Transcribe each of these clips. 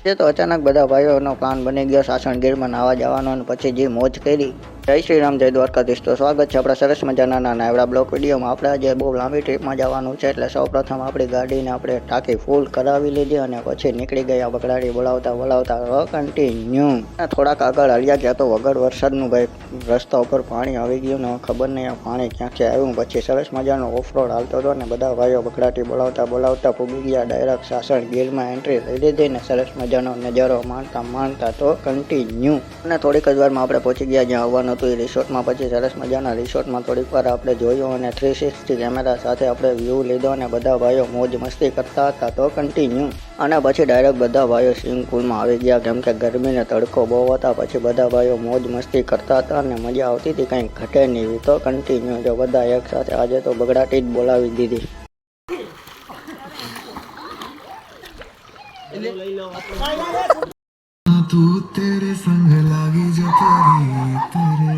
એ તો અચાનક બધા ભાઈઓનો પ્લાન બની ગયો સાસણ ગીરમાં નાવા જવાનો અને પછી જે મોજ કરી. જય શ્રી રામ, જય દ્વારકાધીશ. તો સ્વાગત છે આપણા સરસ મજાના નાના એવડા બ્લોક વિડીયોમાં. આપણે આજે બહુ લાંબી ટ્રીપમાં જવાનું છે એટલે સૌપ્રથમ આપણી ગાડીને આપણે ટાંકી ફૂલ કરાવી લીધી અને પછી નીકળી ગયા બગડાડી બોલાવતા કન્ટિન્યુ. થોડાક આગળ હાલ્યા ગયા તો વગર વરસાદનું ભાઈ રસ્તા ઉપર પાણી આવી ગયું ને ખબર નહીં આ પાણી ક્યાંથી આવ્યું. પછી સરસ મજાનો ઓફરોડ હાલતો હતો ને બધા ભાઈઓ બગડાટી બોલાવતા પૂગી ગયા ડાયરેક્ટ સાસણ ગીરમાં એન્ટ્રી લઈ લીધી ને સરસ મજાનો નજારો માણતા તો કન્ટિન્યુ. અને થોડીક જ વારમાં આપણે પહોંચી ગયા જ્યાં આવવાનું હતું એ રિસોર્ટમાં. પછી સરસ મજાના રિસોર્ટમાં થોડીક વાર આપણે જોયું અને 360 કેમેરા સાથે આપણે વ્યૂ લીધો અને બધા ભાઈઓ મોજ મસ્તી કરતા હતા તો કન્ટિન્યુ. અને પછી ડાયરેક્ટ બધા ભાઈઓ સ્વિમિંગ પુલમાં આવી ગયા કેમ કે ગરમીને તડકો બહુ હતા. પછી બધા ભાઈઓ મોજ મસ્તી કરતા હતા અને મજા આવતી હતી, કંઈ ઘટે નહીં તો કન્ટિન્યુ. જો બધા એક સાથે આજે તો બગડાટી જ બોલાવી દીધી. तू तेरे संग लागी जो तेरे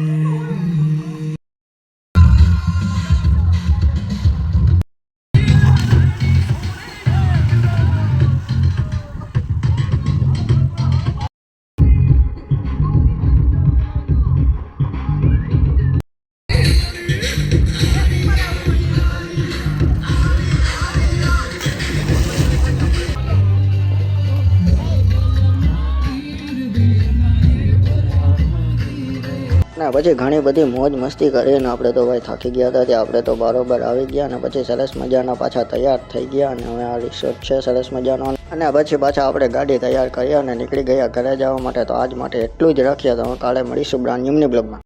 ને પછી ઘણી બધી મોજ મસ્તી કરીને આપણે તો ભાઈ થાકી ગયા હતા ત્યાં આપણે તો બરોબર આવી ગયા અને પછી સરસ મજાના પાછા તૈયાર થઈ ગયા અને હવે આ રિસોર્ટ છે સરસ મજાનો. અને પછી પાછા આપણે ગાડી તૈયાર કરી અને નીકળી ગયા ઘરે જવા માટે. તો આજ માટે એટલું જ રાખીએ તો કાલે મળીશું બ્રાન્ડ ન્યૂની બ્લોગમાં.